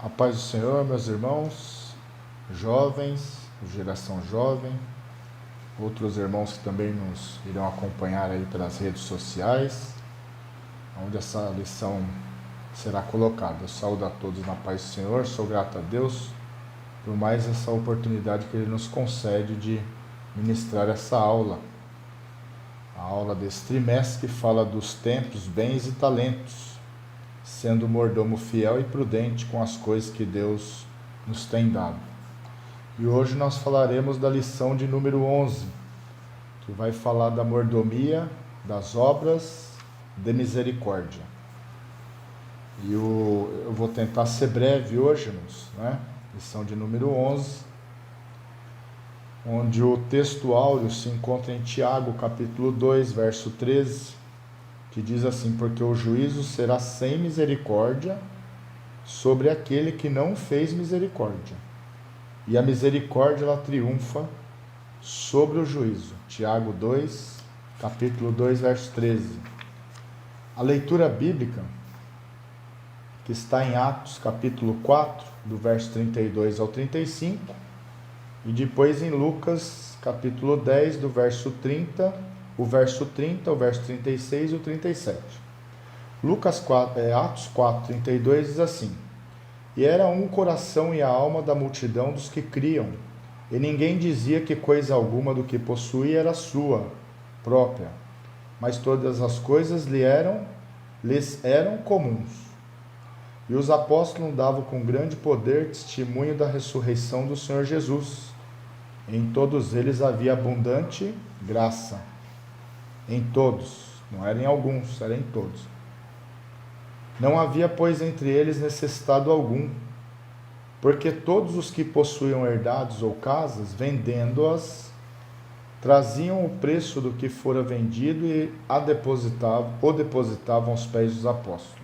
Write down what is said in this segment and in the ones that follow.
A paz do Senhor, meus irmãos, jovens, geração jovem, outros irmãos que também nos irão acompanhar aí pelas redes sociais, onde essa lição será colocada. Eu saúdo a todos na paz do Senhor, sou grato a Deus por mais essa oportunidade que Ele nos concede de ministrar essa aula. A aula desse trimestre que fala dos tempos, bens e talentos, sendo mordomo fiel e prudente com as coisas que Deus nos tem dado. E hoje nós falaremos da lição de número 11, que vai falar da mordomia das obras de misericórdia. E eu vou tentar ser breve hoje, irmãos, né? Lição de número 11, onde o texto áureo se encontra em Tiago, capítulo 2, verso 13, que diz assim: porque o juízo será sem misericórdia sobre aquele que não fez misericórdia, e a misericórdia ela triunfa sobre o juízo. Tiago 2, capítulo 2, verso 13. A leitura bíblica, que está em Atos, capítulo 4, do verso 32 ao 35, e depois em Lucas, capítulo 10, do verso 30, o verso 36 e o 37. Atos 4, 32 diz assim: e era um coração e a alma da multidão dos que criam, e ninguém dizia que coisa alguma do que possuía era sua própria, mas todas as coisas lhes eram comuns. E os apóstolos davam com grande poder testemunho da ressurreição do Senhor Jesus. Em todos eles havia abundante graça. Em todos, não era em alguns, era em todos. Não havia, pois, entre eles necessitado algum, porque todos os que possuíam herdades ou casas, vendendo-as, traziam o preço do que fora vendido e o depositavam aos pés dos apóstolos.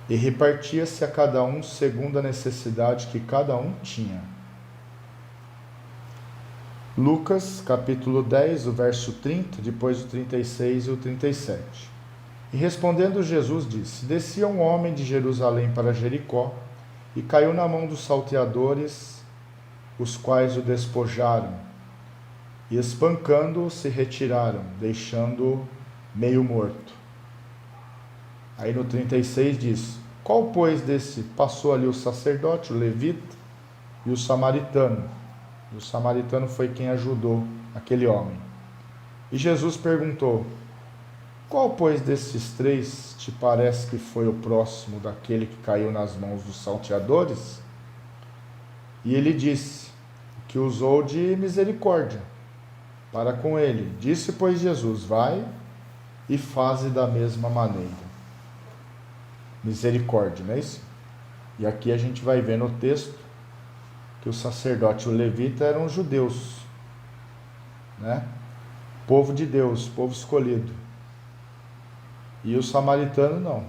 E repartia-se a cada um segundo a necessidade que cada um tinha. Lucas, capítulo 10, o verso 30, depois o 36 e o 37. E respondendo Jesus disse: descia um homem de Jerusalém para Jericó, e caiu na mão dos salteadores, os quais o despojaram, e espancando-o se retiraram, deixando-o meio morto. Aí no 36 diz: qual, pois, desse passou ali o sacerdote, o levita e o samaritano? E o samaritano foi quem ajudou aquele homem. E Jesus perguntou: qual, pois, desses três te parece que foi o próximo daquele que caiu nas mãos dos salteadores? E ele disse: que usou de misericórdia para com ele. Disse, pois, Jesus: vai e faze da mesma maneira. Misericórdia, não é isso? E aqui a gente vai ver no texto que o sacerdote e o levita eram judeus, né? Povo de Deus, povo escolhido. E o samaritano não.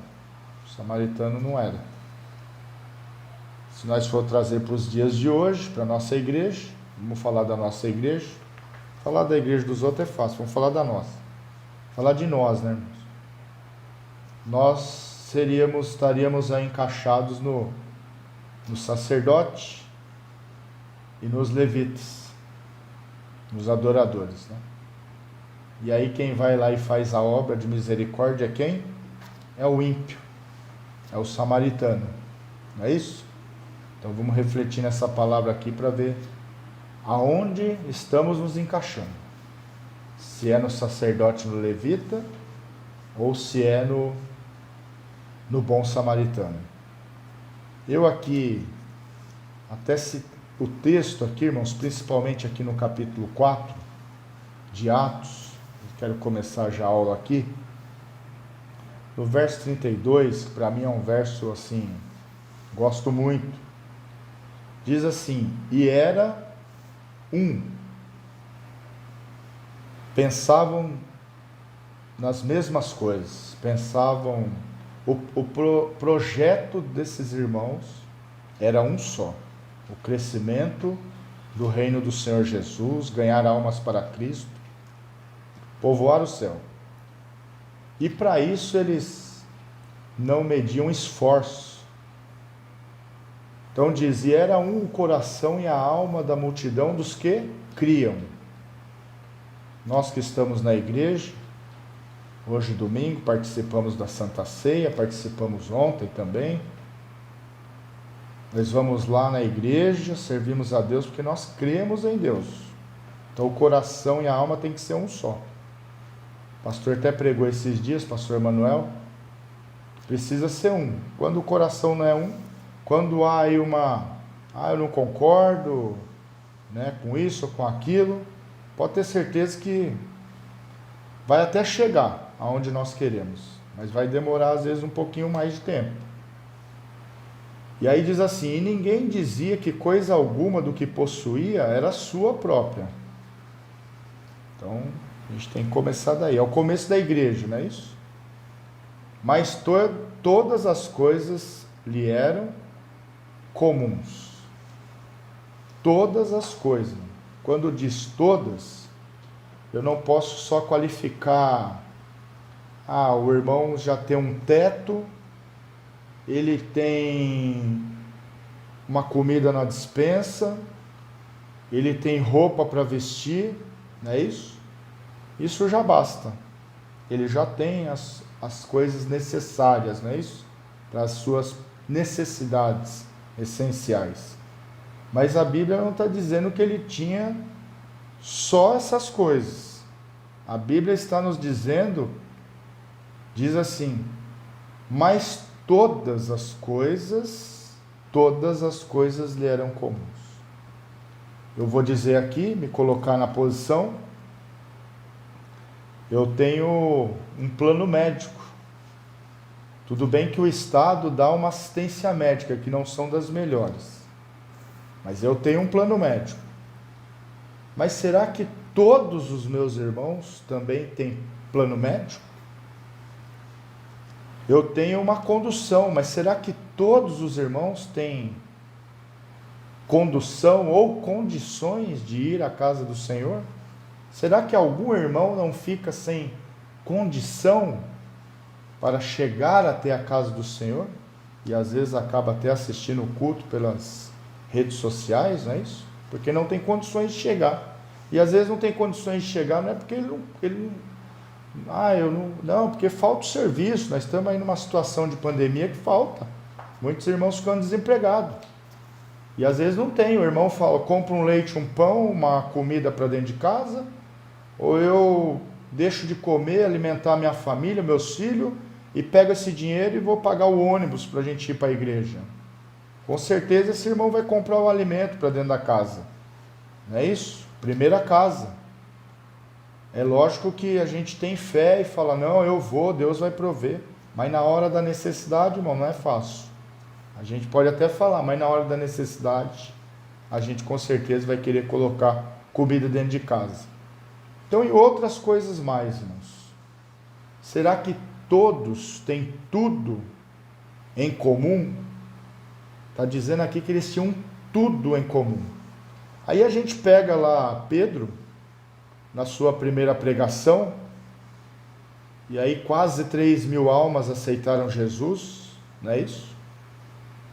O samaritano não era. Se nós for trazer para os dias de hoje, para a nossa igreja, vamos falar da nossa igreja. Falar da igreja dos outros é fácil, vamos falar da nossa. Falar de nós, né, irmãos? Nós estaríamos aí encaixados no sacerdote e nos levitas, nos adoradores, né? E aí quem vai lá e faz a obra de misericórdia é quem? É o ímpio, é o samaritano, não é isso? Então vamos refletir nessa palavra aqui para ver aonde estamos nos encaixando. Se é no sacerdote, no levita, ou se é no bom samaritano. Eu aqui, até o texto aqui, irmãos, principalmente aqui no capítulo 4 de Atos, quero começar já a aula aqui, no verso 32, que para mim é um verso assim, gosto muito, diz assim: e era pensavam nas mesmas coisas, pensavam, o projeto desses irmãos era um só: o crescimento do reino do Senhor Jesus, ganhar almas para Cristo, povoar o céu. E para isso eles não mediam esforço, Então diz, e era um o coração e a alma da multidão dos que criam. Nós que estamos na igreja, hoje domingo, participamos da Santa Ceia, participamos ontem também. Nós vamos lá na igreja, servimos a Deus porque nós cremos em Deus. Então o coração e a alma tem que ser um só. O pastor até pregou esses dias, pastor Emanuel, precisa ser um. Quando o coração não é um, quando há aí eu não concordo, né, com isso ou com aquilo, pode ter certeza que vai até chegar aonde nós queremos, mas vai demorar às vezes um pouquinho mais de tempo. E aí diz assim, e ninguém dizia que coisa alguma do que possuía era sua própria. Então, a gente tem que começar daí, é o começo da igreja, não é isso? Mas todas as coisas lhe eram comuns. Todas as coisas. Quando diz todas, eu não posso só qualificar, o irmão já tem um teto, ele tem uma comida na despensa, ele tem roupa para vestir, não é isso? Isso já basta. Ele já tem as coisas necessárias, não é isso? Para as suas necessidades essenciais. Mas a Bíblia não está dizendo que ele tinha só essas coisas. A Bíblia está nos dizendo, diz assim, mas todas as coisas lhe eram comuns. Eu vou dizer aqui, me colocar na posição, eu tenho um plano médico. Tudo bem que o Estado dá uma assistência médica, que não são das melhores. Mas eu tenho um plano médico. Mas será que todos os meus irmãos também têm plano médico? Eu tenho uma condução, mas será que todos os irmãos têm condução ou condições de ir à casa do Senhor? Será que algum irmão não fica sem condição para chegar até a casa do Senhor? E às vezes acaba até assistindo o culto pelas redes sociais, não é isso? Porque não tem condições de chegar. E às vezes não tem condições de chegar, não é porque porque falta o serviço. Nós estamos aí numa situação de pandemia que falta. Muitos irmãos ficando desempregados. E às vezes não tem. O irmão fala, compra um leite, um pão, uma comida para dentro de casa, ou eu deixo de comer, alimentar minha família, meus filhos, e pego esse dinheiro e vou pagar o ônibus para a gente ir para a igreja. Com certeza esse irmão vai comprar o alimento para dentro da casa. Não é isso? Primeira casa. É lógico que a gente tem fé e fala, não, eu vou, Deus vai prover. Mas na hora da necessidade, irmão, não é fácil. A gente pode até falar, mas na hora da necessidade, a gente com certeza vai querer colocar comida dentro de casa. Então, e outras coisas mais, irmãos. Será que todos têm tudo em comum? Está dizendo aqui que eles tinham tudo em comum. Aí a gente pega lá Pedro, na sua primeira pregação, e aí quase 3.000 almas aceitaram Jesus, não é isso?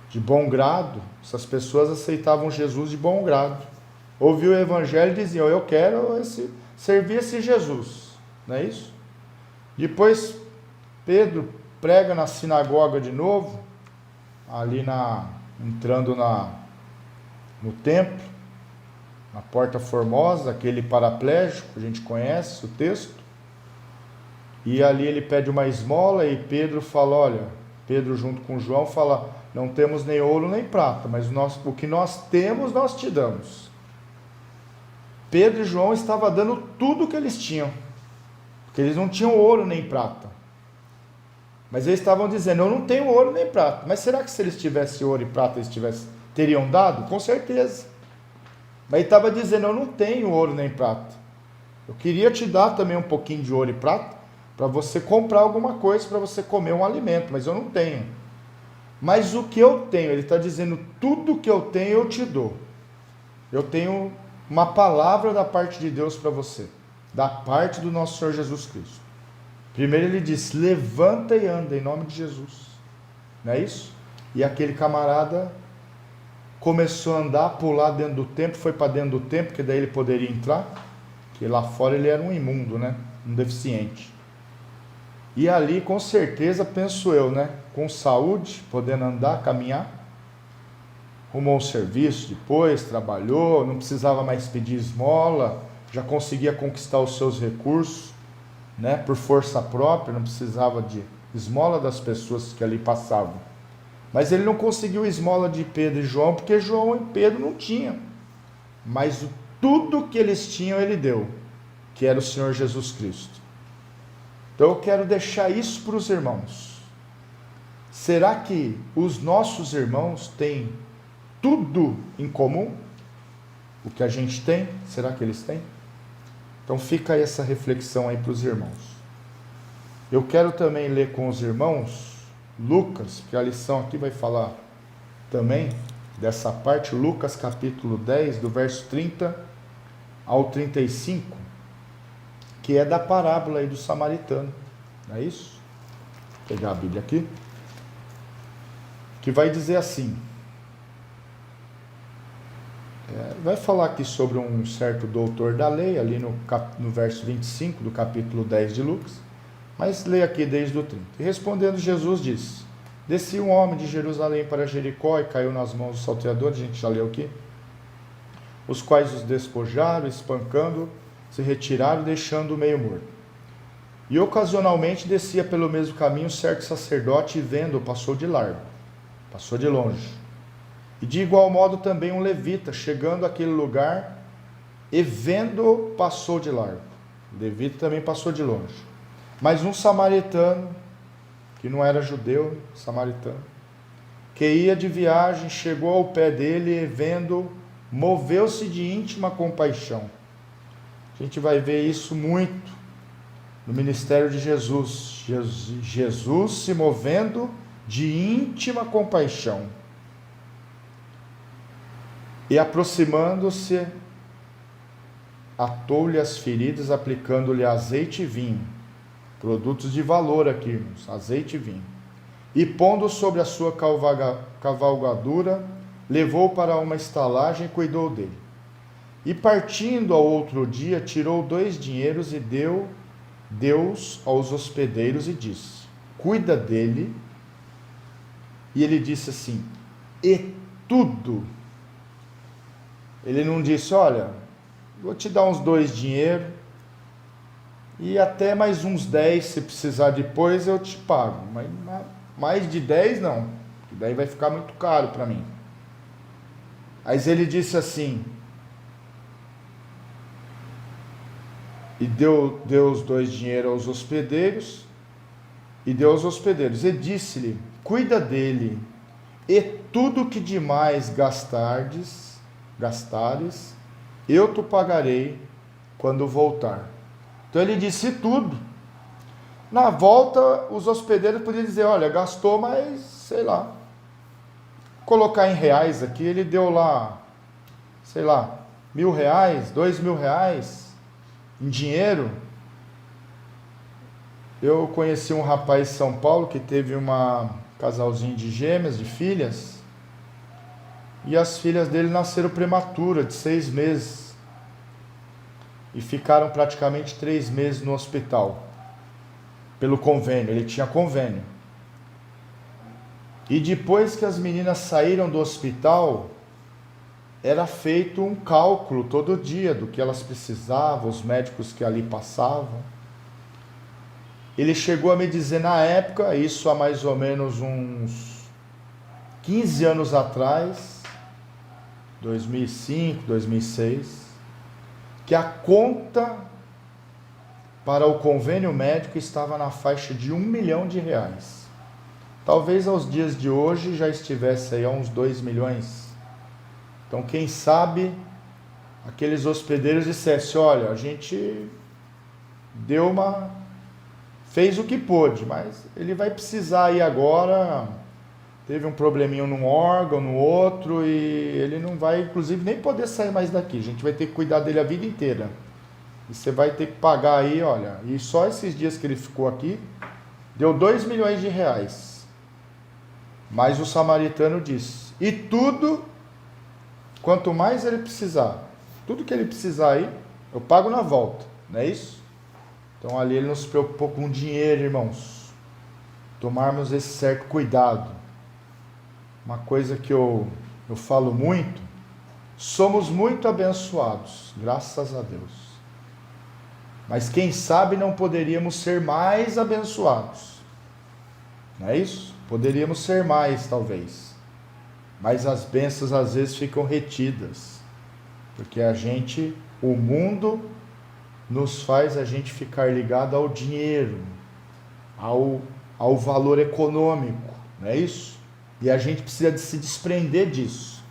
De bom grado, essas pessoas aceitavam Jesus de bom grado. Ouviu o evangelho e diziam, eu quero servir esse Jesus, não é isso? Depois Pedro prega na sinagoga de novo, ali entrando no templo, na Porta Formosa, aquele paraplégico, a gente conhece o texto, e ali ele pede uma esmola e Pedro fala, Pedro junto com João fala, não temos nem ouro nem prata, mas o que nós temos nós te damos. Pedro e João estavam dando tudo o que eles tinham, porque eles não tinham ouro nem prata, mas eles estavam dizendo, eu não tenho ouro nem prata, mas será que se eles tivessem ouro e prata, eles teriam dado? Com certeza. Mas ele estava dizendo, eu não tenho ouro nem prata, eu queria te dar também um pouquinho de ouro e prata, para você comprar alguma coisa, para você comer um alimento, mas eu não tenho. Mas o que eu tenho, ele está dizendo, tudo que eu tenho eu te dou. Eu tenho uma palavra da parte de Deus para você, da parte do nosso Senhor Jesus Cristo. Primeiro ele disse, levanta e anda em nome de Jesus, não é isso? E aquele camarada começou a andar, pular dentro do templo, foi para dentro do templo, que daí ele poderia entrar, que lá fora ele era um imundo, né? Um deficiente. E ali, com certeza, penso eu, né? Com saúde, podendo andar, caminhar, arrumou um serviço depois, trabalhou, não precisava mais pedir esmola, já conseguia conquistar os seus recursos, né? Por força própria, não precisava de esmola das pessoas que ali passavam. Mas ele não conseguiu esmola de Pedro e João, porque João e Pedro não tinham. Mas tudo que eles tinham, ele deu, que era o Senhor Jesus Cristo. Então eu quero deixar isso para os irmãos. Será que os nossos irmãos têm tudo em comum? O que a gente tem, será que eles têm? Então fica aí essa reflexão aí para os irmãos. Eu quero também ler com os irmãos Lucas, porque a lição aqui vai falar também dessa parte, Lucas capítulo 10, do verso 30 ao 35, que é da parábola aí do samaritano, não é isso? Vou pegar a Bíblia aqui, que vai dizer assim, vai falar aqui sobre um certo doutor da lei, ali no verso 25 do capítulo 10 de Lucas, mas leia aqui desde o 30. E respondendo Jesus disse, descia um homem de Jerusalém para Jericó e caiu nas mãos dos salteadores, a gente já leu aqui, os quais os despojaram, espancando, se retiraram, deixando-o meio morto. E ocasionalmente descia pelo mesmo caminho certo sacerdote e vendo-o passou de largo, passou de longe. E de igual modo também um levita, chegando àquele lugar e vendo-o passou de largo. O levita também passou de longe. Mas um samaritano, que não era judeu, samaritano, que ia de viagem, chegou ao pé dele e vendo, moveu-se de íntima compaixão. A gente vai ver isso muito no ministério de Jesus. Jesus se movendo de íntima compaixão. E aproximando-se, atou-lhe as feridas, aplicando-lhe azeite e vinho. Produtos de valor aqui, irmãos, azeite e vinho. E pondo sobre a sua cavalgadura, levou para uma estalagem e cuidou dele. E partindo ao outro dia, tirou 2 dinheiros e deu-os aos hospedeiros e disse, cuida dele. E ele disse assim, e tudo. Ele não disse, olha, vou te dar uns 2 dinheiros e até mais uns 10, se precisar depois eu te pago. Mas mais de 10 não, porque daí vai ficar muito caro para mim. Mas ele disse assim, e deu os 2 dinheiros aos hospedeiros, e disse-lhe, cuida dele, e tudo que demais gastares, eu te pagarei quando voltar. Então ele disse tudo. Na volta, os hospedeiros podiam dizer, olha, gastou, mas, sei lá, colocar em reais aqui, ele deu lá, sei lá, R$1.000, R$2.000, em dinheiro. Eu conheci um rapaz em São Paulo que teve casalzinho de gêmeas, de filhas, e as filhas dele nasceram prematuras, de 6 meses, e ficaram praticamente 3 meses no hospital, pelo convênio, ele tinha convênio. E depois que as meninas saíram do hospital, era feito um cálculo todo dia do que elas precisavam, os médicos que ali passavam. Ele chegou a me dizer na época, isso há mais ou menos uns 15 anos atrás, 2005, 2006, que a conta para o convênio médico estava na faixa de R$1 milhão. Talvez aos dias de hoje já estivesse aí a uns 2 milhões. Então quem sabe aqueles hospedeiros dissessem, olha, a gente fez o que pôde, mas ele vai precisar ir agora, teve um probleminho num órgão, no outro, e ele não vai, inclusive, nem poder sair mais daqui. A gente vai ter que cuidar dele a vida inteira. E você vai ter que pagar aí, olha, e só esses dias que ele ficou aqui, deu R$2 milhões. Mas o samaritano disse, e tudo quanto mais ele precisar, tudo que ele precisar aí, eu pago na volta, não é isso? Então ali ele não se preocupou com dinheiro, irmãos. Tomarmos esse certo cuidado. Uma coisa que eu falo muito, somos muito abençoados, graças a Deus. Mas quem sabe não poderíamos ser mais abençoados. Não é isso? Poderíamos ser mais, talvez. Mas as bênçãos às vezes ficam retidas. Porque o mundo nos faz a gente ficar ligado ao dinheiro, ao valor econômico, não é isso? E a gente precisa de se desprender disso.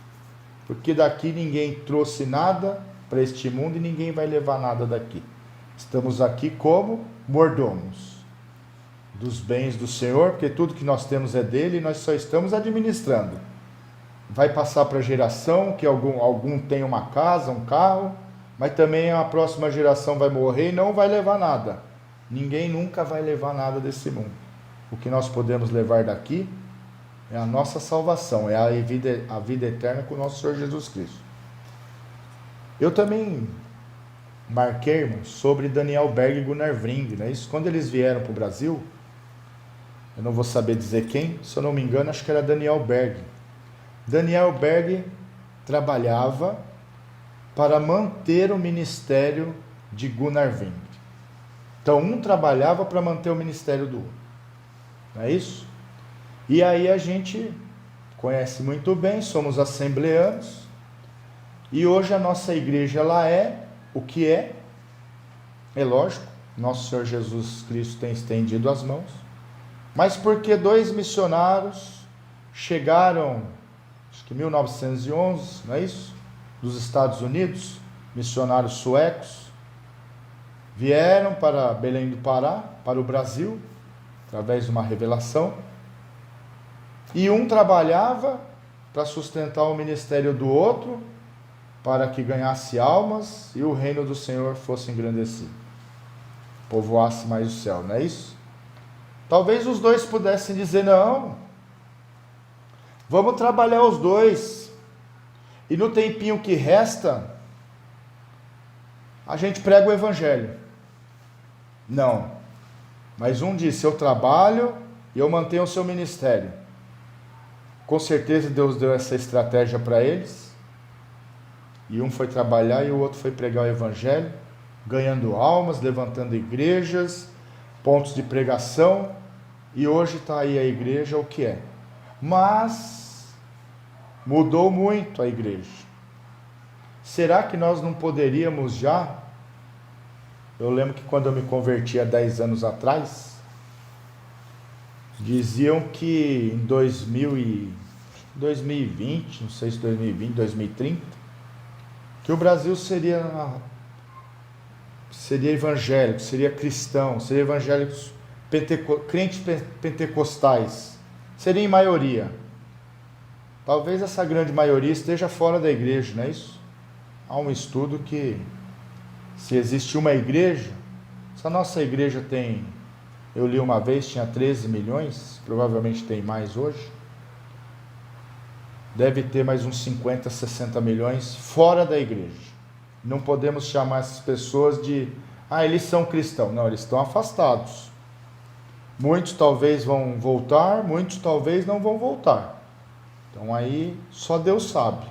Porque daqui ninguém trouxe nada para este mundo e ninguém vai levar nada daqui. Estamos aqui como mordomos dos bens do Senhor, porque tudo que nós temos é dele e nós só estamos administrando. Vai passar para a geração, que algum tem uma casa, um carro, mas também a próxima geração vai morrer e não vai levar nada. Ninguém nunca vai levar nada desse mundo. O que nós podemos levar daqui é a nossa salvação, é a vida eterna com o nosso Senhor Jesus Cristo. Eu também marquei, irmãos, sobre Daniel Berg e Gunnar Vring, né? Isso, quando eles vieram para o Brasil, eu não vou saber dizer quem, se eu não me engano, acho que era Daniel Berg. Daniel Berg trabalhava para manter o ministério de Gunnar Vring. Então, um trabalhava para manter o ministério do outro. Não é isso? E aí a gente conhece muito bem, somos assembleanos, e hoje a nossa igreja ela é o que é lógico, nosso Senhor Jesus Cristo tem estendido as mãos, mas porque 2 missionários chegaram, acho que em 1911, não é isso? Dos Estados Unidos, missionários suecos, vieram para Belém do Pará, para o Brasil, através de uma revelação, e um trabalhava para sustentar o ministério do outro, para que ganhasse almas e o reino do Senhor fosse engrandecido, povoasse mais o céu, não é isso? Talvez os dois pudessem dizer, não, vamos trabalhar os dois, e no tempinho que resta, a gente prega o evangelho. Não, mas um disse, eu trabalho e eu mantenho o seu ministério. Com certeza Deus deu essa estratégia para eles, e um foi trabalhar e o outro foi pregar o evangelho, ganhando almas, levantando igrejas, pontos de pregação, e hoje está aí a igreja o que é. Mas mudou muito a igreja. Será que nós não poderíamos já? Eu lembro que quando eu me converti há 10 anos atrás, diziam que em 2020, não sei se 2020, 2030, que o Brasil seria evangélico, seria cristão, seria evangélicos, crentes pentecostais, seria em maioria. Talvez essa grande maioria esteja fora da igreja, não é isso? Há um estudo que, se existe uma igreja, se a nossa igreja tem, eu li uma vez, tinha 13 milhões, provavelmente tem mais hoje, deve ter mais uns 50, 60 milhões fora da igreja. Não podemos chamar essas pessoas de, eles são cristãos. Não, eles estão afastados. Muitos talvez vão voltar, muitos talvez não vão voltar. Então aí só Deus sabe.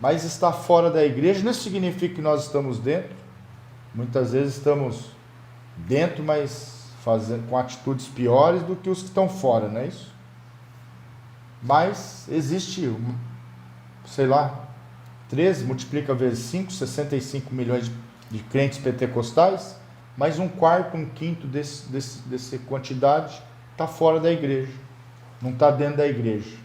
Mas estar fora da igreja não significa que nós estamos dentro. Muitas vezes estamos dentro, mas com atitudes piores do que os que estão fora, não é isso? Mas existe, 13, multiplica vezes 5, 65 milhões de crentes pentecostais, mas um quarto, um quinto dessa quantidade está fora da igreja, não está dentro da igreja.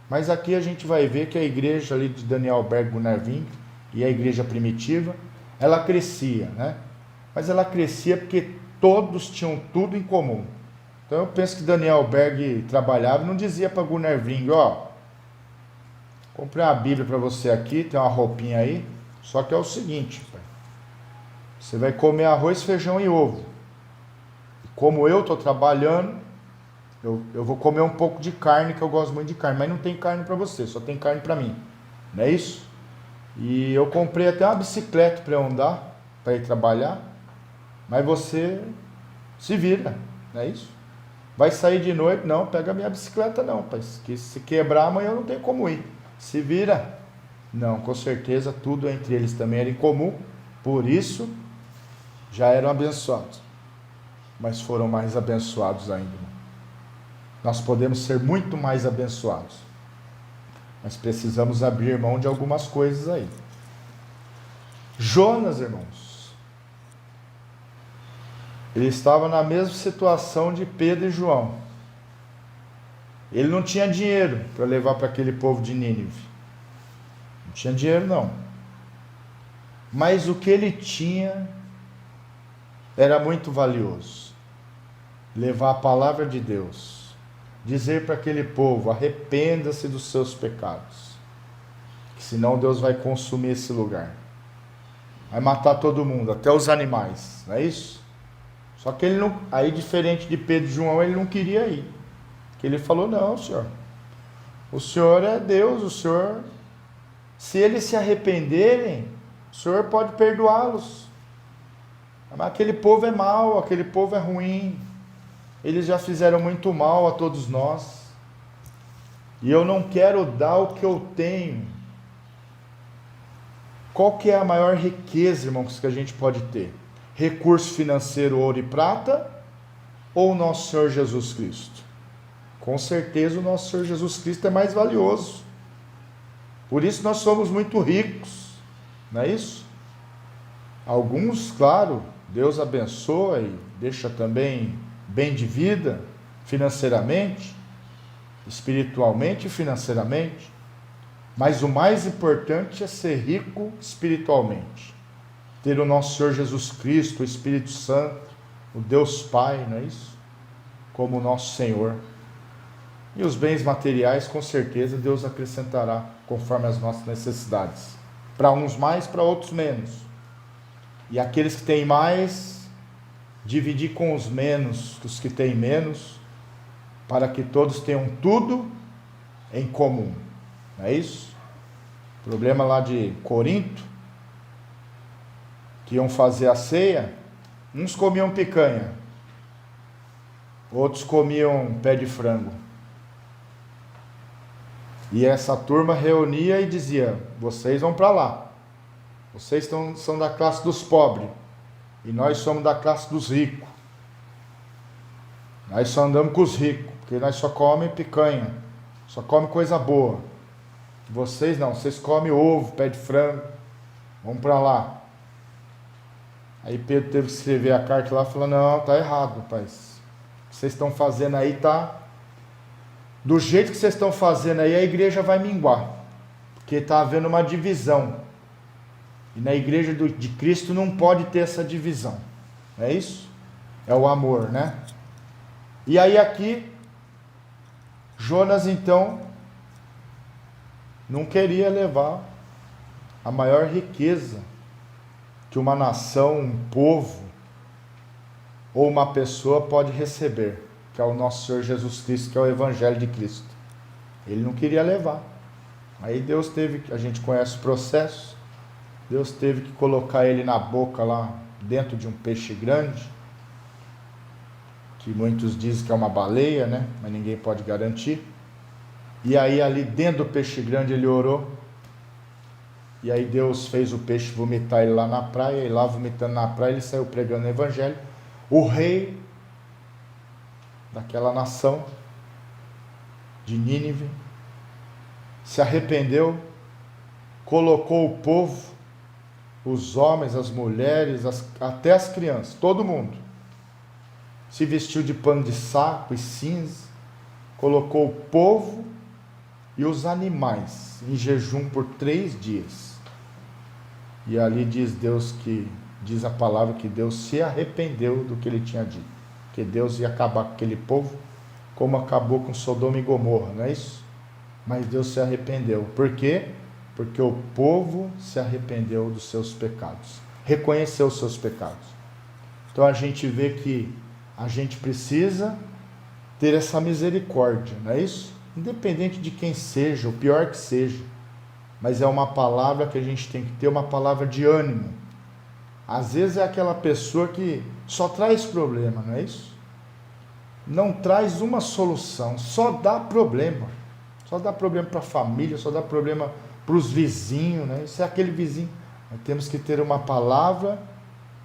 Mas aqui a gente vai ver que a igreja ali de Daniel Berg, Gunnar Vring, e a igreja primitiva, ela crescia, né? Mas ela crescia porque todos tinham tudo em comum. Então eu penso que Daniel Berg trabalhava e não dizia para Gunnar Vring, comprei uma Bíblia para você aqui, tem uma roupinha aí, só que é o seguinte, pai, você vai comer arroz, feijão e ovo. E como eu estou trabalhando, eu vou comer um pouco de carne, que eu gosto muito de carne, mas não tem carne para você, só tem carne para mim. Não é isso? E eu comprei até uma bicicleta para eu andar, para ir trabalhar. Mas você se vira, não é isso? Vai sair de noite? Não, pega a minha bicicleta não, pai. Que se quebrar amanhã eu não tenho como ir. Se vira. Não, com certeza tudo entre eles também era em comum. Por isso, já eram abençoados. Mas foram mais abençoados ainda. Nós podemos ser muito mais abençoados. Mas precisamos abrir mão de algumas coisas aí. Jonas, irmãos, ele estava na mesma situação de Pedro e João. Ele não tinha dinheiro para levar para aquele povo de Nínive. Não tinha dinheiro não. Mas o que ele tinha era muito valioso. Levar a palavra de Deus. Dizer para aquele povo, arrependa-se dos seus pecados. Que senão Deus vai consumir esse lugar. Vai matar todo mundo, até os animais, não é isso? Só que ele não, aí diferente de Pedro e João, ele não queria ir. Porque ele falou, não, senhor, o senhor é Deus, o senhor, se eles se arrependerem, o senhor pode perdoá-los. Mas aquele povo é mau, aquele povo é ruim, eles já fizeram muito mal a todos nós, e eu não quero dar o que eu tenho. Qual que é a maior riqueza, irmãos, que a gente pode ter? Recurso financeiro, ouro e prata, ou o nosso Senhor Jesus Cristo? Com certeza o nosso Senhor Jesus Cristo é mais valioso. Por isso nós somos muito ricos, não é isso? Alguns, claro, Deus abençoa e deixa também bem de vida, financeiramente, espiritualmente e financeiramente. Mas o mais importante é ser rico espiritualmente. Ter o nosso Senhor Jesus Cristo, o Espírito Santo, o Deus Pai, não é isso? Como o nosso Senhor. E os bens materiais, com certeza, Deus acrescentará conforme as nossas necessidades. Para uns mais, para outros menos. E aqueles que têm mais, dividir com os menos, os que têm menos, para que todos tenham tudo em comum. Não é isso? O problema lá de Corinto, que iam fazer a ceia, uns comiam picanha, outros comiam pé de frango. E essa turma reunia e dizia, vocês vão para lá, vocês são da classe dos pobres, e nós somos da classe dos ricos. Nós só andamos com os ricos, porque nós só comemos picanha, só comemos coisa boa. Vocês não, vocês comem ovo, pé de frango, vamos para lá. Aí Pedro teve que escrever a carta lá, falando, não, tá errado, rapaz. O que vocês estão fazendo aí tá... Do jeito que vocês estão fazendo aí, a igreja vai minguar. Porque está havendo uma divisão. E na igreja de Cristo não pode ter essa divisão. Não é isso? É o amor, né? E aí aqui, Jonas então não queria levar a maior riqueza que uma nação, um povo ou uma pessoa pode receber, que é o nosso Senhor Jesus Cristo, que é o Evangelho de Cristo. Ele não queria levar. Aí Deus teve, a gente conhece o processo, Deus teve que colocar ele na boca lá, dentro de um peixe grande, que muitos dizem que é uma baleia, né? Mas ninguém pode garantir. E aí ali dentro do peixe grande ele orou, e aí Deus fez o peixe vomitar ele lá na praia, e lá vomitando na praia ele saiu pregando o Evangelho. O rei daquela nação de Nínive se arrependeu, colocou o povo, os homens, as mulheres, até as crianças, todo mundo, se vestiu de pano de saco e cinza, colocou o povo e os animais em jejum por 3 dias. E ali diz a palavra que Deus se arrependeu do que ele tinha dito, que Deus ia acabar com aquele povo, como acabou com Sodoma e Gomorra, não é isso? Mas Deus se arrependeu. Por quê? Porque o povo se arrependeu dos seus pecados, reconheceu os seus pecados. Então a gente vê que a gente precisa ter essa misericórdia, não é isso? Independente de quem seja, o pior que seja. mas é uma palavra que a gente tem que ter, uma palavra de ânimo. Às vezes é aquela pessoa que só traz problema, não é isso? Não traz uma solução, só dá problema. Só dá problema para a família, só dá problema para os vizinhos, né? Isso é aquele vizinho. Nós temos que ter uma palavra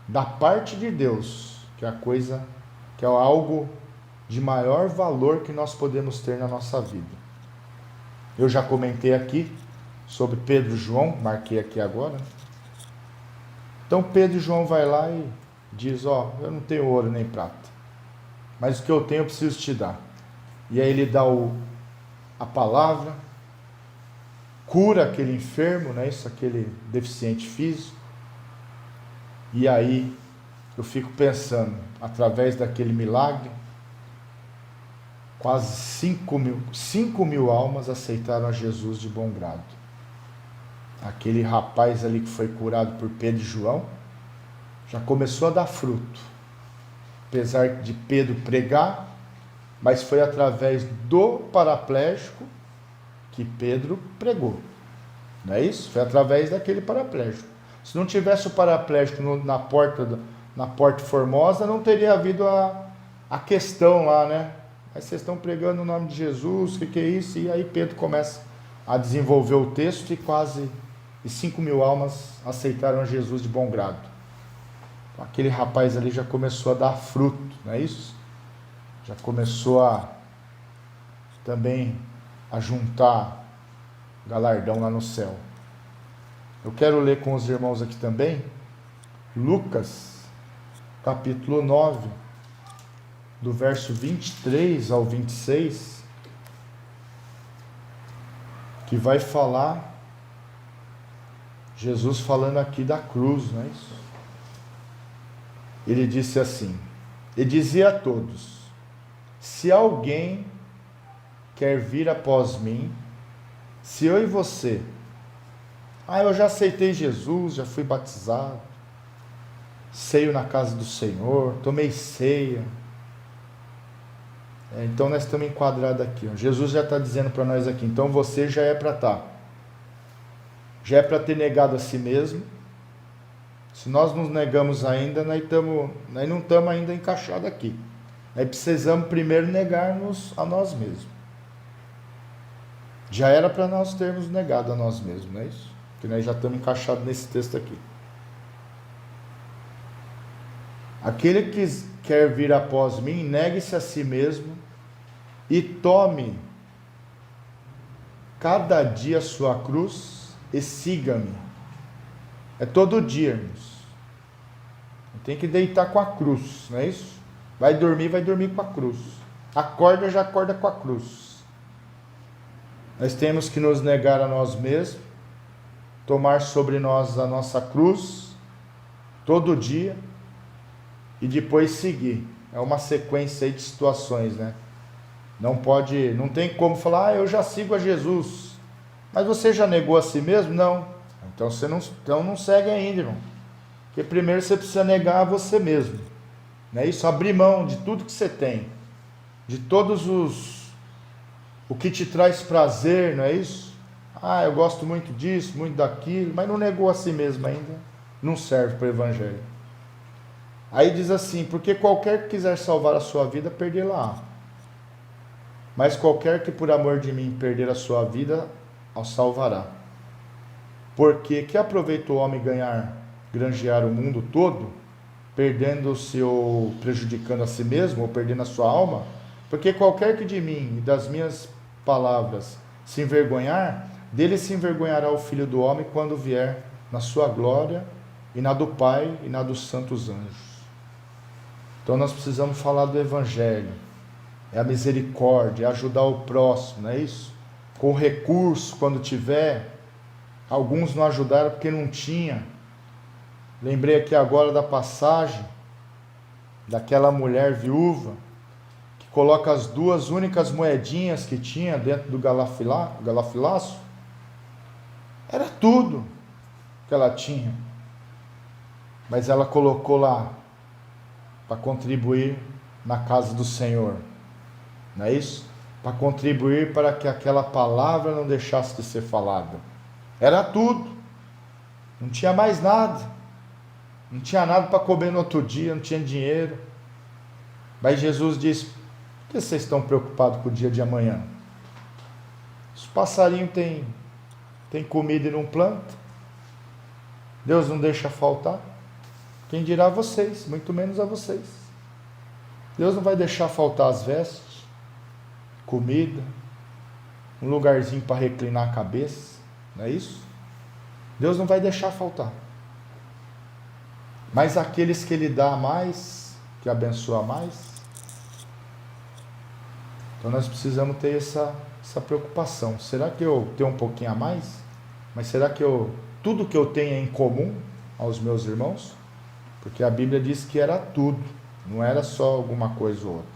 da parte de Deus, que é a coisa, que é algo de maior valor que nós podemos ter na nossa vida. Eu já comentei aqui sobre Pedro e João, marquei aqui agora. Então Pedro e João vai lá e diz, eu não tenho ouro nem prata, mas o que eu tenho eu preciso te dar. E aí ele dá a palavra, cura aquele enfermo, né? Isso, aquele deficiente físico. E aí eu fico pensando, através daquele milagre, quase 5 mil almas aceitaram a Jesus de bom grado. Aquele rapaz ali que foi curado por Pedro e João, já começou a dar fruto. Apesar de Pedro pregar, mas foi através do paraplégico que Pedro pregou. Não é isso? Foi através daquele paraplégico. Se não tivesse o paraplégico na porta Formosa, não teria havido a questão lá, né? Mas vocês estão pregando o nome de Jesus, o que é isso? E aí Pedro começa a desenvolver o texto e 5 mil almas aceitaram Jesus de bom grado. Então, aquele rapaz ali já começou a dar fruto, não é isso? Já começou também a juntar galardão lá no céu. Eu quero ler com os irmãos aqui também, Lucas, capítulo 9, do verso 23 ao 26, que vai falar, Jesus falando aqui da cruz, não é isso? Ele disse assim, e dizia a todos, se alguém quer vir após mim, se eu e você, eu já aceitei Jesus, já fui batizado, ceio na casa do Senhor, tomei ceia, então nós estamos enquadrados aqui, Jesus já está dizendo para nós aqui, então você já é para já é para ter negado a si mesmo. Se nós nos negamos ainda, nós não estamos ainda encaixados aqui. Nós precisamos primeiro negar-nos a nós mesmos. Já era para nós termos negado a nós mesmos, não é isso? Que nós já estamos encaixados nesse texto aqui. Aquele que quer vir após mim, negue-se a si mesmo e tome cada dia a sua cruz e siga-me. É todo dia, irmãos. Tem que deitar com a cruz, não é isso? Vai dormir com a cruz. Acorda, já acorda com a cruz. Nós temos que nos negar a nós mesmos, tomar sobre nós a nossa cruz, todo dia, e depois seguir. É uma sequência aí de situações, né? Não tem como falar, eu já sigo a Jesus. Mas você já negou a si mesmo? Não. Então você não segue ainda, irmão. Porque primeiro você precisa negar a você mesmo. Não é isso? Abrir mão de tudo que você tem. De todos o que te traz prazer, não é isso? Eu gosto muito disso, muito daquilo, mas não negou a si mesmo ainda. Não serve para o Evangelho. Aí diz assim, porque qualquer que quiser salvar a sua vida, perdê-la-á. Mas qualquer que por amor de mim perder a sua vida, a salvará. Porque que aproveita o homem granjear o mundo todo, perdendo-se ou prejudicando a si mesmo, ou perdendo a sua alma? Porque qualquer que de mim e das minhas palavras se envergonhar, dele se envergonhará o Filho do Homem quando vier na sua glória, e na do Pai e na dos santos anjos. Então nós precisamos falar do Evangelho, é a misericórdia, é ajudar o próximo, não é isso? Com recurso, quando tiver. Alguns não ajudaram porque não tinha. Lembrei aqui agora da passagem daquela mulher viúva que coloca as 2 únicas moedinhas que tinha dentro do galafilaço. Era tudo que ela tinha. Mas ela colocou lá para contribuir na casa do Senhor. Não é isso? Para contribuir para que aquela palavra não deixasse de ser falada. Era tudo. Não tinha mais nada. Não tinha nada para comer no outro dia, não tinha dinheiro. Mas Jesus disse: por que vocês estão preocupados com o dia de amanhã? Os passarinhos têm comida e não plantam. Deus não deixa faltar. Quem dirá a vocês, muito menos a vocês. Deus não vai deixar faltar as vestes, comida, um lugarzinho para reclinar a cabeça, não é isso? Deus não vai deixar faltar. Mas aqueles que Ele dá mais, que abençoa mais, então nós precisamos ter essa preocupação. Será que eu tenho um pouquinho a mais? Mas será que tudo que eu tenho é em comum aos meus irmãos? Porque a Bíblia diz que era tudo, não era só alguma coisa ou outra.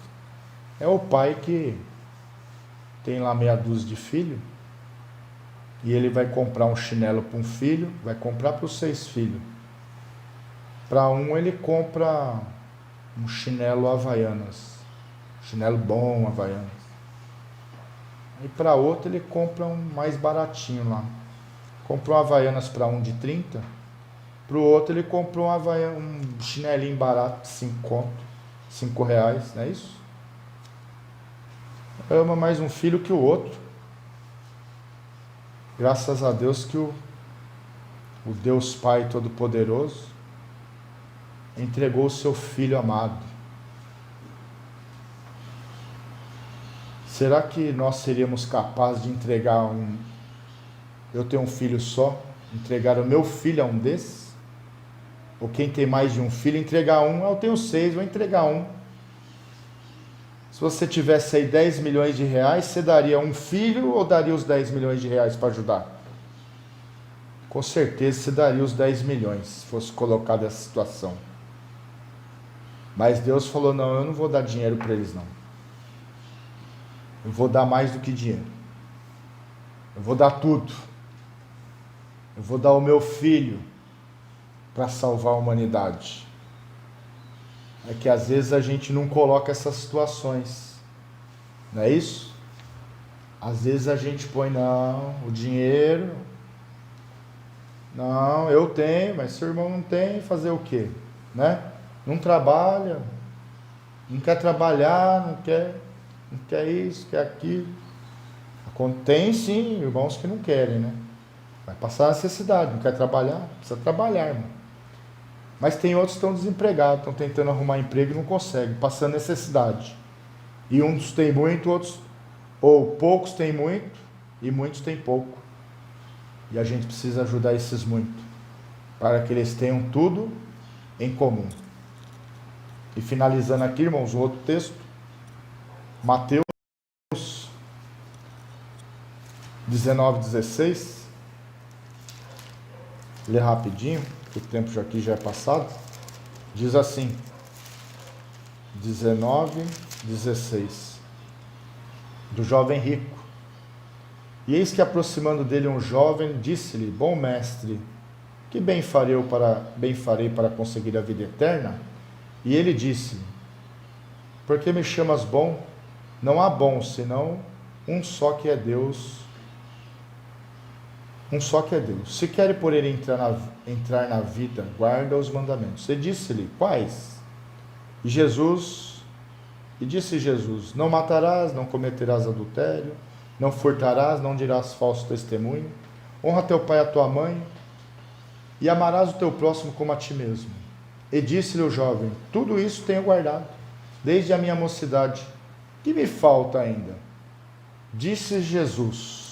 É o pai que tem lá meia dúzia de filhos, e ele vai comprar um chinelo para um filho, vai comprar para os 6 filhos. Para um ele compra um chinelo Havaianas, chinelo bom Havaianas. E para outro ele compra um mais baratinho lá. Comprou um Havaianas para um de 30, para o outro ele comprou um chinelinho barato de 5 reais, não é isso? Ama mais um filho que o outro. Graças a Deus que o Deus Pai Todo-Poderoso entregou o seu Filho amado. Será que nós seríamos capazes de entregar eu tenho um filho só, entregar o meu filho a um desses? Ou quem tem mais de um filho, entregar um? Eu tenho 6, vou entregar um. Se você tivesse aí 10 milhões de reais, você daria um filho ou daria os 10 milhões de reais para ajudar? Com certeza você daria os 10 milhões, se fosse colocado essa situação. Mas Deus falou: não, eu não vou dar dinheiro para eles não. Eu vou dar mais do que dinheiro. Eu vou dar tudo. Eu vou dar o meu filho para salvar a humanidade. É que às vezes a gente não coloca essas situações, não é isso? Às vezes a gente põe: não, o dinheiro, não, eu tenho, mas seu irmão não tem, fazer o quê? Né? Não trabalha, não quer trabalhar, não quer isso, quer aquilo. Tem sim irmãos que não querem, né? Vai passar necessidade, não quer trabalhar, precisa trabalhar, irmão. Mas tem outros que estão desempregados, estão tentando arrumar emprego e não conseguem, passando necessidade. E uns têm muito, outros, ou poucos têm muito, e muitos têm pouco. E a gente precisa ajudar esses muitos, para que eles tenham tudo em comum. E finalizando aqui, irmãos, um outro texto, Mateus 19:16. Ler rapidinho, que o tempo aqui já é passado. Diz assim, 19:16, do jovem rico. E eis que, aproximando dele um jovem, disse-lhe: bom mestre, que bem farei para conseguir a vida eterna? E ele disse: por que me chamas bom? Não há bom, senão um só que é Deus. Um só que é Deus. Se quer, porém, entrar na vida, guarda os mandamentos. E disse-lhe: quais? E disse Jesus: não matarás, não cometerás adultério, não furtarás, não dirás falso testemunho, honra teu pai e a tua mãe, e amarás o teu próximo como a ti mesmo. E disse-lhe o jovem: tudo isso tenho guardado, desde a minha mocidade. Que me falta ainda? Disse Jesus: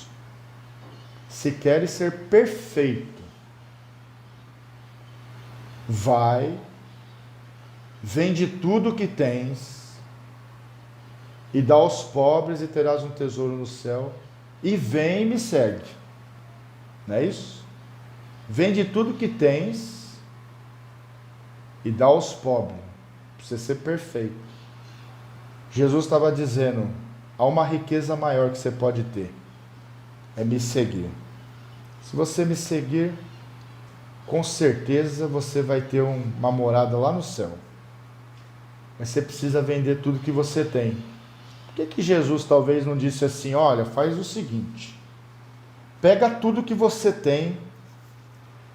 se queres ser perfeito, vai, vende tudo o que tens, e dá aos pobres, e terás um tesouro no céu, e vem e me segue. Não é isso? Vende tudo o que tens, e dá aos pobres, para você ser perfeito. Jesus estava dizendo: há uma riqueza maior que você pode ter, é me seguir. Se você me seguir, com certeza você vai ter uma morada lá no céu. Mas você precisa vender tudo que você tem. Por que Jesus talvez não disse assim: olha, faz o seguinte, Pega tudo que você tem,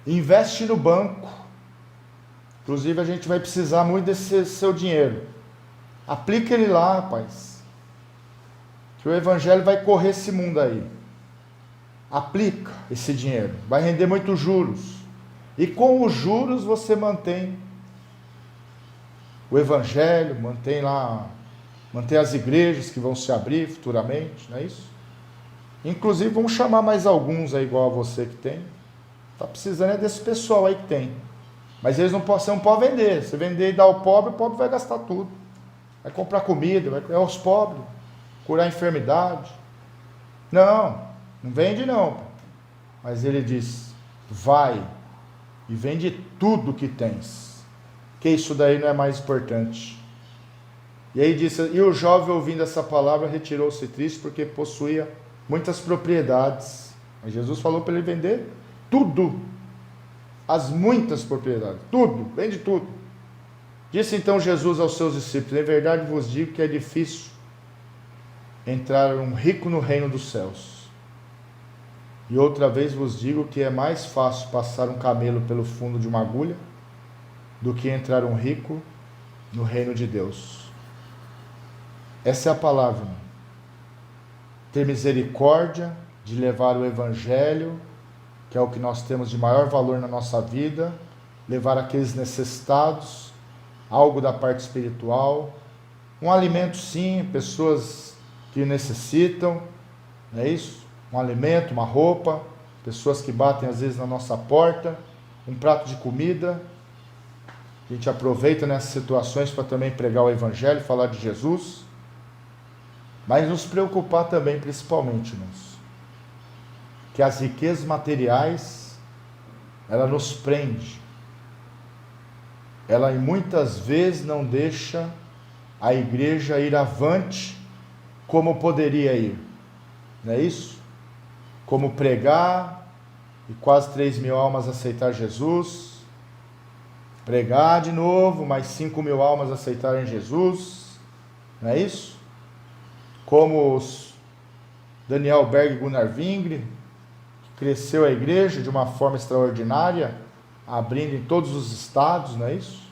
investe no banco. Inclusive a gente vai precisar muito desse seu dinheiro. Aplica ele lá, rapaz. Que o evangelho vai correr esse mundo aí. Aplica esse dinheiro. Vai render muitos juros. E com os juros você mantém o evangelho, mantém as igrejas que vão se abrir futuramente, não é isso? Inclusive vamos chamar mais alguns aí igual a você que tem. Está precisando é desse pessoal aí que tem. Mas você não pode vender. Se vender e dar ao pobre, o pobre vai gastar tudo. Vai comprar comida, vai criar os pobres, curar a enfermidade. Não vende não. Mas ele diz, vai e vende tudo que tens. Que isso daí não é mais importante. E aí disse, e o jovem ouvindo essa palavra retirou-se triste porque possuía muitas propriedades. Mas Jesus falou para ele vender tudo. As muitas propriedades, tudo, vende tudo. Disse então Jesus aos seus discípulos, em verdade vos digo que é difícil entrar um rico no reino dos céus. E outra vez vos digo que é mais fácil passar um camelo pelo fundo de uma agulha do que entrar um rico no reino de Deus. Essa é a palavra, irmão. Ter misericórdia de levar o evangelho, que é o que nós temos de maior valor na nossa vida, levar aqueles necessitados, algo da parte espiritual, um alimento sim, pessoas que necessitam, não é isso? Um alimento, uma roupa, pessoas que batem às vezes na nossa porta, um prato de comida. A gente aproveita nessas situações para também pregar o evangelho, falar de Jesus, mas nos preocupar também, principalmente, irmãos, que as riquezas materiais, ela nos prende, ela muitas vezes não deixa a igreja ir avante como poderia ir, não é isso? Como pregar e quase 3.000 almas aceitar Jesus, pregar de novo, mais 5.000 almas aceitarem Jesus, não é isso? Como os Daniel Berg e Gunnar Vingre, que cresceu a igreja de uma forma extraordinária, abrindo em todos os estados, não é isso?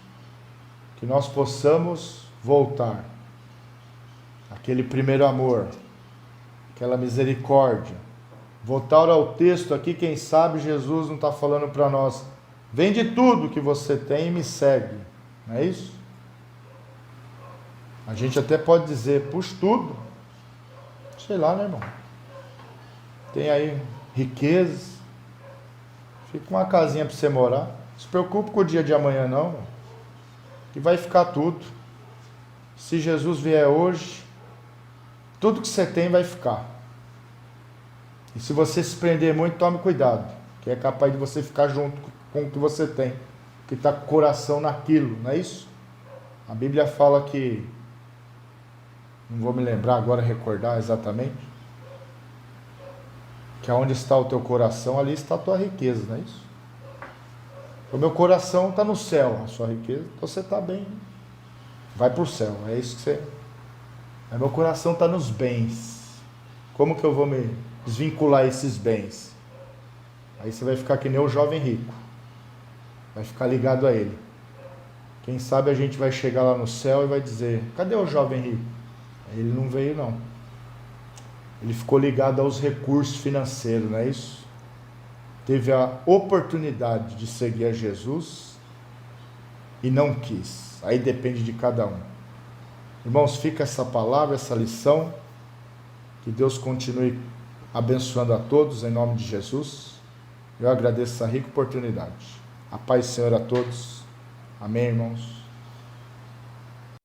Que nós possamos voltar aquele primeiro amor, aquela misericórdia. Voltar ao texto aqui, quem sabe Jesus não está falando para nós, vende tudo que você tem e me segue, não é isso? A gente até pode dizer, puxa tudo, sei lá, né, irmão? Tem aí riquezas, fica uma casinha para você morar, não se preocupe com o dia de amanhã não, que vai ficar tudo. Se Jesus vier hoje, tudo que você tem vai ficar. E se você se prender muito, tome cuidado, que é capaz de você ficar junto com o que você tem, que está com o coração naquilo, não é isso? A Bíblia fala que, não vou me lembrar agora, recordar exatamente, que aonde está o teu coração, ali está a tua riqueza, não é isso? O meu coração está no céu, a sua riqueza, então você está bem, vai para o céu, é isso que você... Mas meu coração está nos bens, como que eu vou me desvincular esses bens? Aí você vai ficar que nem o jovem rico, vai ficar ligado a ele. Quem sabe a gente vai chegar lá no céu e vai dizer, cadê o jovem rico? Ele não veio não, ele ficou ligado aos recursos financeiros, não é isso? Teve a oportunidade de seguir a Jesus e não quis, aí depende de cada um. Irmãos, fica essa palavra, essa lição, que Deus continue abençoando a todos em nome de Jesus. Eu agradeço essa rica oportunidade. A paz do Senhor a todos. Amém, irmãos.